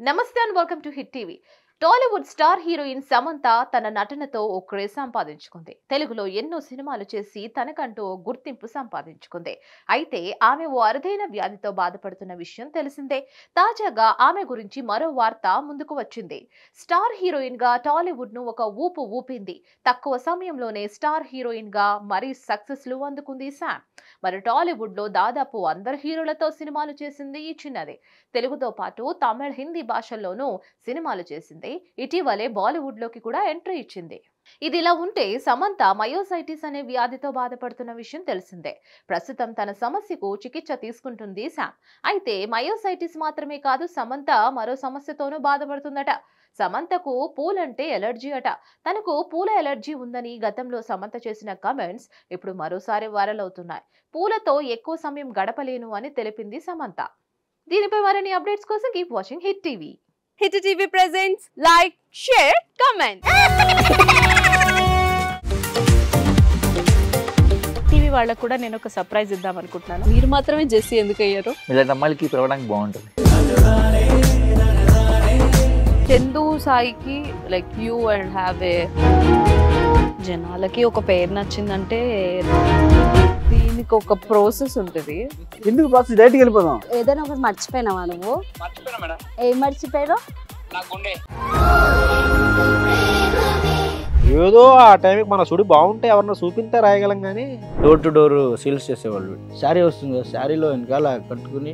నమస్తే and welcome to hit TV. Tollywood star heroine Samantha తన నటనతో ఓ క్రేజ్ సంపాదించుకుంది. తెలుగులో ఎన్నో సినిమాలు చేసి తనకంటూ ఓ గుర్తింపు సంపాదించుకుంది. అయితే ఆమె ఓ అరుదైన వ్యాధితో బాధపడుతున్న విషయం తెలిసిందే. తాజాగా ఆమె గురించి మరో వార్త ముందుకు వచ్చింది. స్టార్ హీరోయిన్ గా టాలీవుడ్ ను ఒక ఊపు ఊపింది. తక్కువ సమయంలోనే స్టార్ హీరోయిన్ గా మరీ సక్సెస్ లు అందుకుంది శామ్. మరి టాలీవుడ్ లో దాదాపు అందరు హీరోలతో సినిమాలు చేసింది ఈ చిన్నది. తెలుగుతో పాటు తమిళ, హిందీ భాషల్లోనూ సినిమాలు చేసింది. ఇటీవలే బాలీవుడ్ లోకి కూడా ఎంట్రీ ఇచ్చింది. ఇదిలా ఉంటే సమంత మయోసైటిస్ అనే వ్యాధితో బాధపడుతున్న విషయం తెలిసిందే. ప్రస్తుతం తన సమస్యకు చికిత్స తీసుకుంటుంది శామ్. అయితే మయోసైటిస్ మాత్రమే కాదు, సమంత మరో సమస్యతోనూ బాధపడుతుందట. సమంతకు పూలంటే ఎలర్జీ అట. తనకు పూల ఎలర్జీ ఉందని గతంలో సమంత చేసిన కామెంట్స్ ఇప్పుడు మరోసారి వైరల్ అవుతున్నాయి. పూలతో ఎక్కువ సమయం గడపలేను అని తెలిపింది సమంత. దీనిపై మరిన్ని అప్డేట్స్ కోసం keep watching hit TV. Hit TV presents like, share, comment. TV వాళ్ళకు కూడా నేను ఒక సర్ప్రైజ్ ఇద్దాం అనుకుంటున్నాను. మీరు మాత్రమే జెస్సీ ఎందుకు అయ్యారు? ఇలాంటి అమ్మాయిలకి పిలవడానికి బాగుంటుంది. చందు సాయికి like you and have a జనాలకి ఒక పేరు నచ్చిందంటే దీనికి ఒక ప్రాసెస్ ఉంటుంది. ఎందుకు ప్రాసెస్ డైరెక్ట్‌గా వెళ్ళిపోదాం. ఏదైనా ఒకటి మర్చిపోయినావా నువ్వు? మర్చిపోయినా మేడం. ఏం మర్చిపోయావు? నా గుండె. ఏదో ఆ టైంకి మన సుడి బాగుంటే ఎవరన్నా చూపిస్తే రాయగలం కానీ డోర్ టు డోర్ సేల్స్ చేసేవాళ్ళు. శారీ వస్తుంది కదా, శారీలో వెనకాల కట్టుకుని